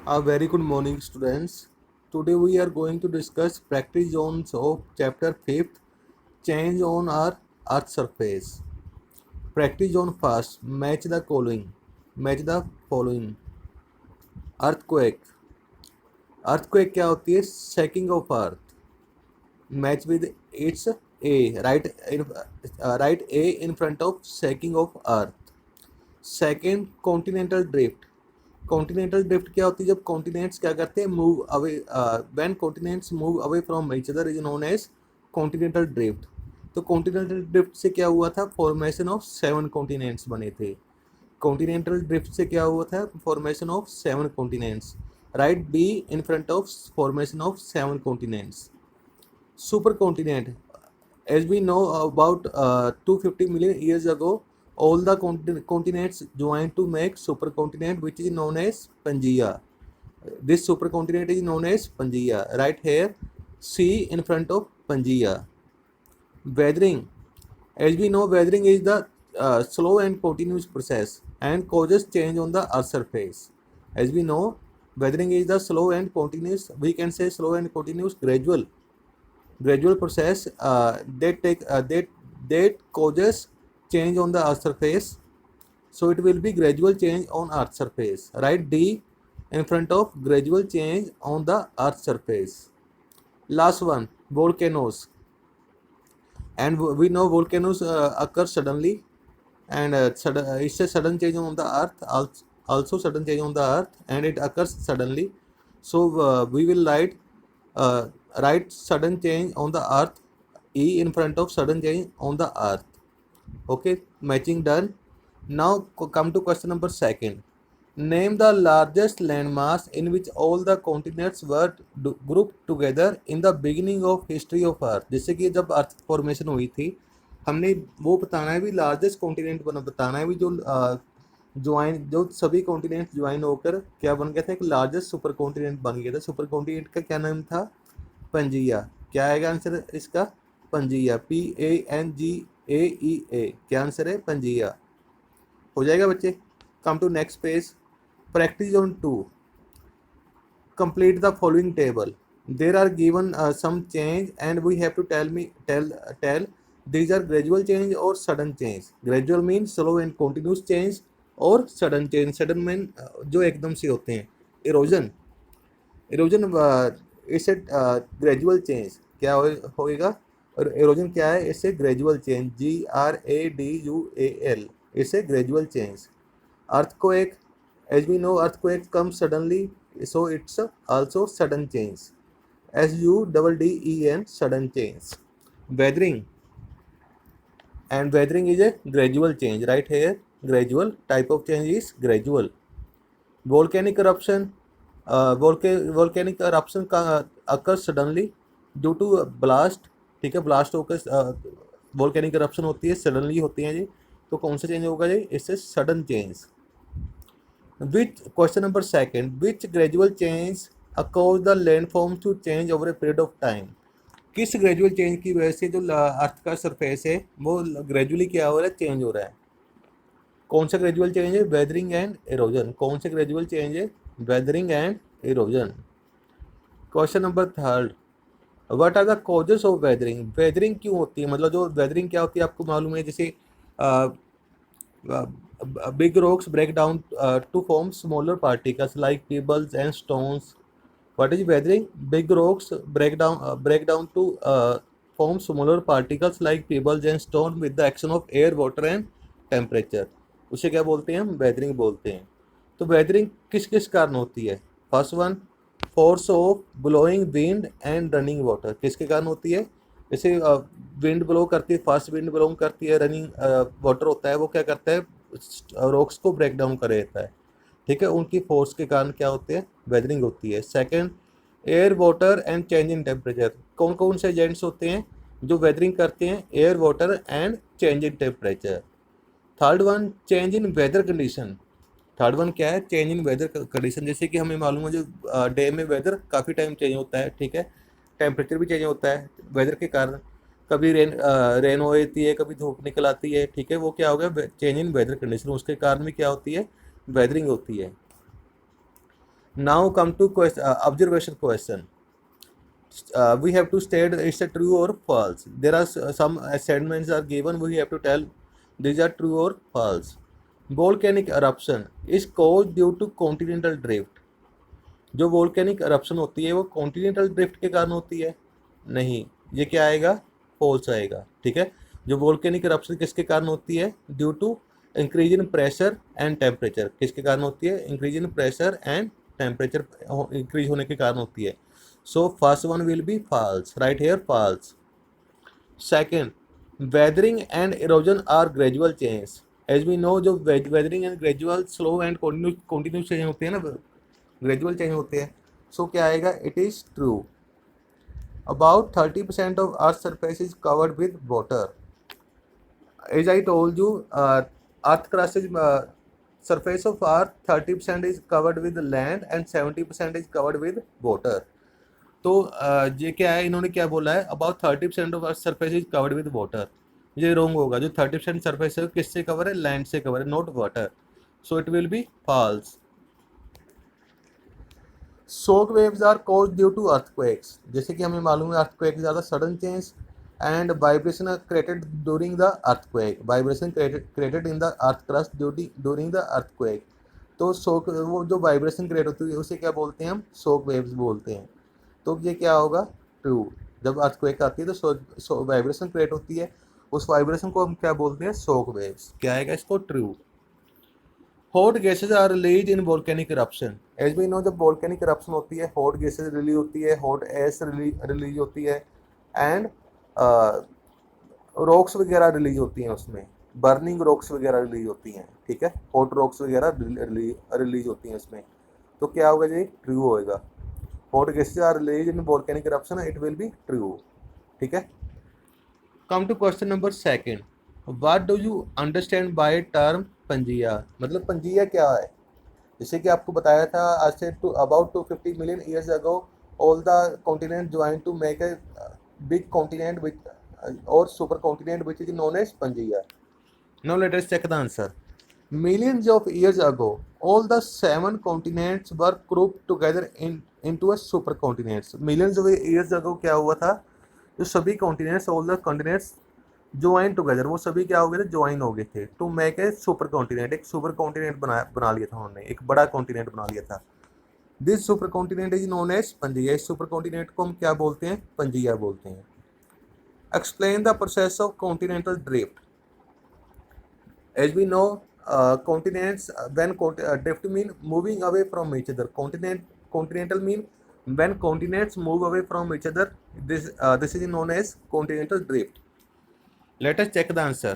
A very good morning, students. Today we are going to discuss practice zones of chapter 5th, change on our earth surface. Practice zone first, match the following. Match the following. Earthquake. Earthquake क्या होती है? Shaking of earth. Match with its A. Write A in front of shaking of earth. Second, continental drift. Continental drift क्या होती है? जब continents क्या करते हैं, move away, when continents move away from each other is known as continental drift. तो continental drift से क्या हुआ था? फॉर्मेशन ऑफ 7 कॉन्टिनेंट्स बने थे। कॉन्टिनेंटल ड्रिफ्ट से क्या हुआ था? Formation of 7 continents. Right be in front of formation of 7 continents. Super continent, as we know about 250 million years ago, all the continents joined to make supercontinent, which is known as Pangaea. This supercontinent is known as Pangaea. Right here, C in front of Pangaea. Weathering, as we know, weathering is the slow and continuous process and causes change on the Earth surface. As we know, weathering is the slow and continuous. We can say slow and continuous, gradual process that causes change on the earth surface. So it will be gradual change on earth surface. Write D in front of gradual change on the earth surface. Last one, volcanoes. And we know volcanoes occur suddenly, and it's a sudden change on the earth, also sudden change on the earth, and it occurs suddenly. So we will uh, write sudden change on the earth, E in front of sudden change on the earth. Okay, matching done. Now come to question number second. Name the largest landmass in which all the continents were grouped together in the beginning of history of earth. जैसे कि जब अर्थ formation हुई थी, हमने वो बताना है भी लार्जेस्ट कॉन्टिनेंट बताना है भी जो सभी कॉन्टिनेंट ज्वाइन होकर क्या बन गया था, एक लार्जेस्ट सुपर कॉन्टिनेंट बन गया था। सुपर कॉन्टिनेंट का क्या नाम था? पंजिया। क्या आएगा आंसर इसका? पंजिया, PANGAEA। क्या आंसर है? पंजिया। हो जाएगा बच्चे। Come to next page, practice on 2। complete the following table. There are given some change and we have to tell these are gradual change or sudden change. Gradual means slow and continuous change, और sudden change, sudden mean जो एकदम से होते हैं। erosion इससे gradual change क्या होएगा? और एरोजन क्या है? इससे ग्रेजुअल चेंज, GRADUAL, इससे gradual change. earthquake, as we know, earthquake comes suddenly, so it's also sudden change, SUDDEN, sudden change. Weathering, and weathering is a gradual change. Right here, gradual type of change is gradual. Volcanic eruption, volcanic eruption occurs suddenly due to blast। ठीक है, blast होकर volcanic eruption होती है, suddenly होती है जी। तो कौन सा चेंज होगा जी? इससे sudden change. Which question number second, which gradual change cause the landforms to change over a period of time? किस ग्रेजुअल चेंज की वजह से जो अर्थ का सरफेस है वो ग्रेजुअली क्या हो रहा है? चेंज हो रहा है। कौन सा ग्रेजुअल चेंज है? Weathering and erosion. कौन से ग्रेजुअल चेंज है? Weathering and erosion. Question number third, what are the causes of weathering? वेदरिंग क्यों होती है? मतलब जो वेदरिंग क्या होती है आपको मालूम है, जैसे big rocks break down to form smaller particles like pebbles and stones. What is weathering? Big rocks break down to form smaller particles like pebbles and stone with the action of air, water and temperature. उसे क्या बोलते हैं? हम weathering बोलते हैं। तो weathering किस किस कारण होती है? First one, force of blowing wind and running water. किसके कारण होती है? जैसे विंड ब्लो करती है, फास्ट विंड ब्लो करती है, रनिंग वाटर होता है, वो क्या करता है? रॉक्स को ब्रेक डाउन कर देता है। ठीक है, उनकी फोर्स के कारण क्या होते हैं? वेदरिंग होती है। Second, air water and change in temperature. कौन कौन से एजेंट्स होते हैं जो वेदरिंग करते हैं? Air, water and change in temperature. Third one, change in weather condition. Third one क्या है? Change in weather condition. जैसे कि हमें मालूम है जो डे में वेदर काफ़ी टाइम चेंज होता है, ठीक है, टेम्परेचर भी चेंज होता है वेदर के कारण। कभी रेन हो जाती है, कभी धूप निकल आती है, ठीक है, वो क्या हो गया? Change in weather condition. उसके कारण भी क्या होती है? वेदरिंग होती है। Now come to observation question. We have to state it's a true or false. There are some statements are given. We have to tell these are true or false. Volcanic eruption is caused due to continental drift. जो volcanic eruption होती है वो continental drift के कारण होती है? नहीं, ये क्या आएगा? फॉल्स आएगा। ठीक है, जो वोल्केनिक eruption किसके कारण होती है? Due to increase in pressure and temperature. किसके कारण होती है? Increase in pressure and temperature increase होने के कारण होती है। So first one will be false, right here false. Second, weathering and erosion are gradual change. As we know, जो weathering and gradual slow and continuous change होते हैं ना, gradual change होते हैं। सो क्या आएगा? It is true. About 30% of earth surface is covered with water. As I told you, earth crust is surface of earth 30% is covered with land and 70% is covered with water। तो ये क्या है, इन्होंने क्या बोला है? About 30% of earth surface is covered with water. ये wrong होगा। जो 30% सरफेस है किससे कवर है? लैंड से कवर है, not water. So it will be false. Shock waves are cause due to earthquakes. जैसे कि हमें मालूम है अर्थक्वेक ज़्यादा sudden change and vibration are created during the earthquake. Vibration created in the earth crust during the earthquake. तो shock, वो जो vibration create होती है उसे क्या बोलते हैं? हम शॉक वेव्स बोलते हैं। तो ये क्या होगा? ट्रू। जब अर्थक्वेक आती है तो वाइब्रेशन क्रिएट होती है, उस वाइब्रेशन को हम क्या बोलते हैं? Shock waves. क्या आएगा इसको? True. Hot gases are release in volcanic eruption. As we know, जब वोल्केनिक इरप्शन होती है हॉट गैसेज रिलीज होती है, हॉट एस रिलीज होती है एंड रॉक्स वगैरह रिलीज होती हैं, उसमें बर्निंग रॉक्स वगैरह रिलीज होती हैं। ठीक है, हॉट रॉक्स वगैरह रिलीज होती हैं उसमें। तो क्या होगा जी? ट्रू होएगा। Hot gases are release in volcanic eruption, it will be true. ठीक है, come to question number second. What do you understand by term Pangaea? मतलब पंजिया क्या है? जैसे कि आपको बताया था, आज से about 250 million years ago all the continent join to make a big continent which or super continent which is known as Pangaea. Now let us check the answer. Millions of years ago, all the 7 continents were grouped together into a supercontinents। Millions of years ago क्या हुआ था? जो सभी continents, all the continents join together, वो सभी क्या हो गए थे? ज्वाइन हो गए थे to make a super continent. एक सुपर कॉन्टिनेंट बना लिया था उन्होंने, एक बड़ा कॉन्टिनेंट बना लिया था। This super continent is known as Pangaea. इस सुपर कॉन्टिनेंट को हम क्या बोलते हैं? पंजिया बोलते हैं। Explain the process of continental drift. As we know, continents when drift mean moving away from each other। Continental mean when continents move away from each other, this is known as continental drift। Let us check the answer।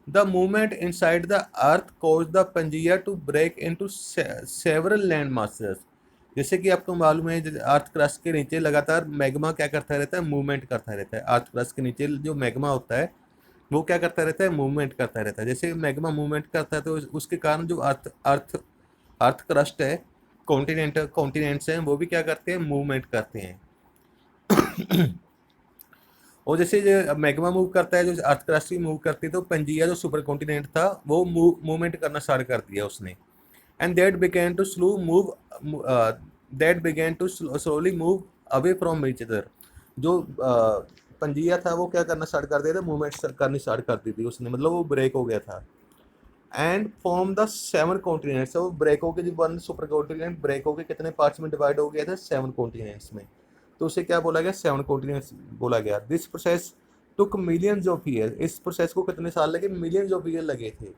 The movement inside the earth caused the Pangaea to break into several land masses। जैसे कि आपको मालूम है, earth crust के नीचे लगातार magma क्या करता रहता है? मूवमेंट करता रहता है। अर्थ क्रस्ट के नीचे जो मैग्मा होता है वो क्या करता रहता है? मूवमेंट करता रहता है। जैसे मैग्मा मूवमेंट करता है तो उसके कारण जो अर्थ क्रस्ट है, कॉन्टिनेंट्स हैं, वो भी क्या करते हैं? मूवमेंट करते हैं। और जैसे जो मैग्मा मूव करता है, जो अर्थ क्रस्ट भी मूव करती है, तो पंजिया जो सुपर कॉन्टिनेंट था वो मूवमेंट करना स्टार्ट कर दिया उसने। And that began to slowly move away from each other. जो पंजिया था वो क्या करना स्टार्ट कर दिया था? मूवमेंट करनी स्टार्ट कर दी थी उसने, मतलब वो ब्रेक हो गया था। And form the 7 continents. वो ब्रेक हो के, जो वन सुपर कॉन्टिनेंट ब्रेक हो के कितने पार्ट्स में डिवाइड हो गया था? 7 कॉन्टिनेंट्स में। तो उसे क्या बोला गया? 7 कॉन्टिनेंट्स बोला गया। This process took millions of year. इस प्रोसेस को कितने साल लगे? मिलियंस ऑफ ईयर लगे थे।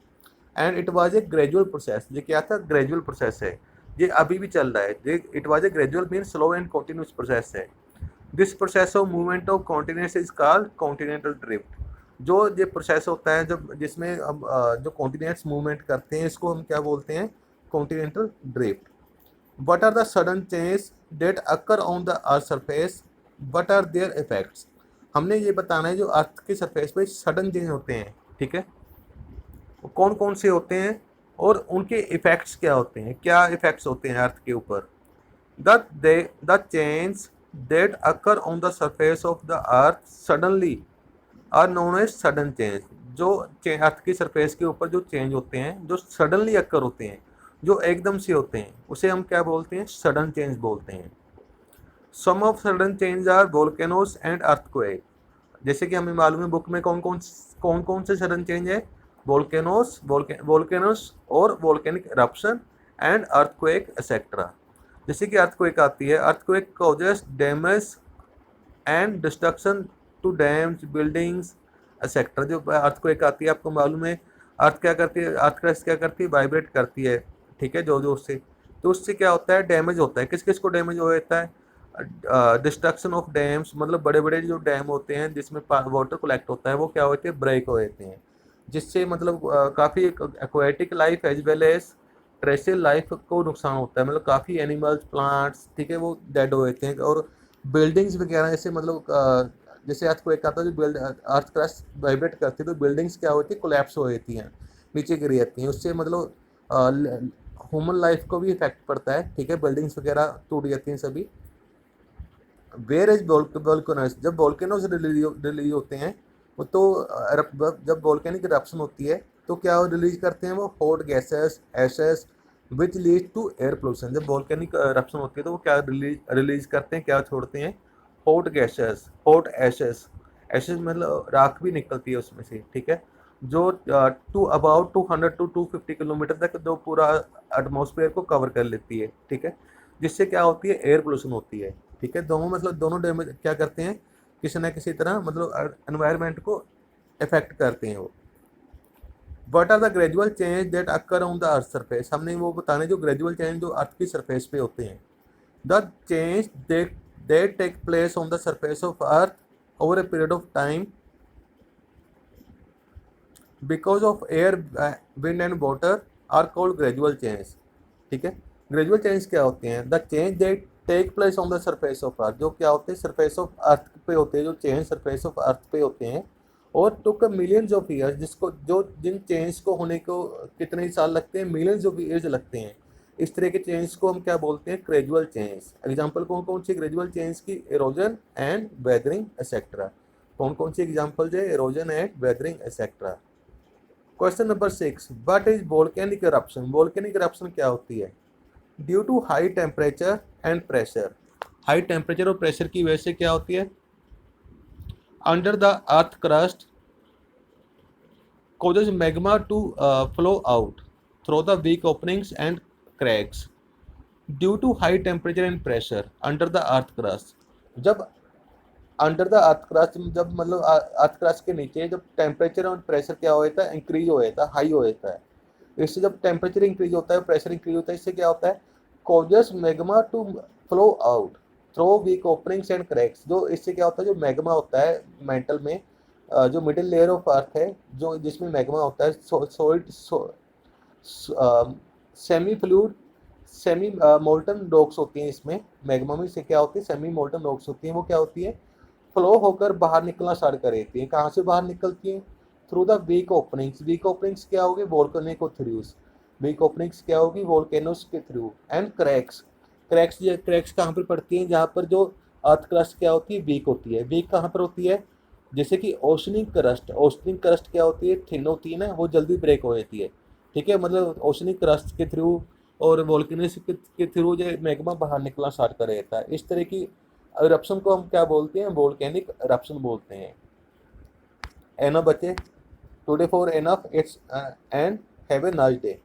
And it was a gradual process. ये क्या था? ग्रेजुअल प्रोसेस है, ये अभी भी चल रहा है। It was a gradual mean slow and continuous process है। This process of movement of continents is called continental drift. जो ये प्रोसेस होता है जब जिसमें अब जो कॉन्टिनेंट्स मूवमेंट करते हैं, इसको हम क्या बोलते हैं? Continental drift. What are the sudden changes that occur on the earth surface? What are their effects? हमने ये बताना है जो अर्थ की सरफेस पे सडन चेंज होते हैं, ठीक है, वो कौन कौन से होते हैं और उनके इफेक्ट्स क्या होते हैं? क्या इफेक्ट्स होते हैं अर्थ के ऊपर? The change that occur on the surface of the earth suddenly are known as sudden change। जो अर्थ की सरफेस के ऊपर जो चेंज होते हैं, जो सडनली अक्कर होते हैं, जो एकदम से होते हैं उसे हम क्या बोलते हैं, सडन चेंज बोलते हैं। Some of sudden change are volcanoes and earthquake. जैसे कि हमें मालूम है बुक में कौन कौन से सडन चेंज है, वोल्केनोस और volcanic eruption and earthquake etcetera. जैसे कि अर्थक्वेक आती है, earthquake causes damage and destruction to dams, buildings etcetera. जो अर्थक्वेक आती है आपको मालूम है, अर्थ क्या करती है, अर्थ क्रस्ट क्या करती है, वाइब्रेट करती है, ठीक है, जो जो उससे, तो उससे क्या होता है, डैमेज होता है। किस किस को डैमेज हो जाता है, डिस्ट्रक्शन ऑफ डैम्स, मतलब बड़े बड़े जो डैम होते हैं जिसमें वाटर कलेक्ट होता है वो क्या होते हैं, ब्रेक हो जाते हैं, जिससे मतलब काफ़ी aquatic life as well as terrestrial life को नुकसान होता है, मतलब काफ़ी एनिमल्स प्लांट्स, ठीक है, वो डेड हो जाते हैं। और बिल्डिंग्स वगैरह जैसे मतलब जैसे अर्थ को एक आता है, जो बिल्ड अर्थ क्रस्ट वाइब्रेट करती है तो बिल्डिंग्स क्या होती है, कोलैप्स हो जाती हैं, नीचे गिर जाती हैं, उससे मतलब ह्यूमन लाइफ को भी इफेक्ट पड़ता है, ठीक है, बिल्डिंग्स वगैरह टूट जाती हैं सभी। वेयर इज वोल्केनोस, जब वोल्केनोस रिलीज होते हैं वो तो जब वोल्केनिक इरप्शन होती है तो क्या रिलीज करते हैं वो, hot gases ashes which lead to air pollution. जब वोल्केनिक इरप्शन होती है तो वो क्या रिलीज करते हैं, क्या छोड़ते हैं, hot gases, hot ashes, ashes मतलब राख भी निकलती है उसमें से, ठीक है, जो टू अबाउट 200 to 250 किलोमीटर तक जो पूरा एटमॉस्फेयर को कवर कर लेती है, ठीक है, जिससे क्या होती है, एयर पोल्यूशन होती है, ठीक है। दोनों मतलब दोनों डैमेज क्या करते हैं, किसी ना किसी तरह मतलब एनवायरनमेंट को इफेक्ट करते हैं वो। What are the gradual change that occur on the earth surface, हमने वो बताने जो ग्रेजुअल चेंज जो अर्थ की सरफेस पे होते हैं। The change that take place on the surface of earth over a period of time because of air wind and water are called gradual change, ठीक है। ग्रेजुअल चेंज क्या होते हैं, the change that take place on the surface of earth, जो क्या होते हैं surface of अर्थ पे होते हैं, जो चेंज सरफेस ऑफ अर्थ पे होते हैं, और टुक मिलियंस ऑफ ईयर्स, जिसको जो जिन चेंज को होने को कितने साल लगते हैं, मिलियंस ऑफ ईयर्स लगते हैं। इस तरह के चेंज को हम क्या बोलते हैं, ग्रेजुअल चेंज। एग्जाम्पल कौन कौन सी ग्रेजुअल चेंज की, एरोजन एंड वेदरिंग एक्सेट्रा। कौन कौन सी एग्जाम्पल है, erosion and weathering etcetera. Question number 6, what is volcanic eruption, volcanic eruption क्या होती है, due to high temperature and pressure, high temperature और प्रेशर की वजह से क्या होती है, under the earth crust causes magma to flow out through the weak openings and cracks due to high temperature and pressure under the earth crust। जब under the earth crust, जब मतलब अर्थ क्रस्ट के नीचे जब temperature और pressure क्या हो जाता है, इंक्रीज हो जाता है, हाई हो जाता है। इससे जब टेम्परेचर इंक्रीज होता है, प्रेशर इंक्रीज होता है, इससे क्या होता है, causes magma to flow out through weak openings and cracks. जो इससे क्या होता है, जो मैग्मा होता है मेंटल में, जो मिडिल लेयर ऑफ अर्थ है, जो जिसमें मैग्मा होता है, salt semi fluid, semi molten rocks होती हैं इसमें, मैग्मा में से क्या होती है, सेमी मोल्टन रॉक्स होती हैं, वो क्या होती है, फ्लो होकर बाहर निकलना स्टार्ट कर देती है। कहाँ से बाहर निकलती हैं, through the weak openings. Weak openings क्या होगी, वोल्केनिक थ्रूज, वीक ओपनिंग्स क्या होगी, वोल्केनोस के थ्रू। एंड क्रैक्स, क्रैक्स कहाँ पर पड़ती हैं, जहाँ पर जो अर्थ क्रस्ट क्या होती है, वीक होती है। वीक कहाँ पर होती है, जैसे कि ओशनिक क्रस्ट, ओशनिक क्रस्ट क्या होती है, थिन होती है ना, वो जल्दी ब्रेक हो जाती है, ठीक है, मतलब ओशनिक क्रस्ट के थ्रू और वोल्केनस के थ्रू जो मैग्मा बाहर निकलना स्टार्ट कर देता है। इस तरह की इरप्शन को हम क्या बोलते हैं, वोल्केनिक इरप्शन बोलते हैं। एनफ बच्चे, today for enough, it's and have a nice day.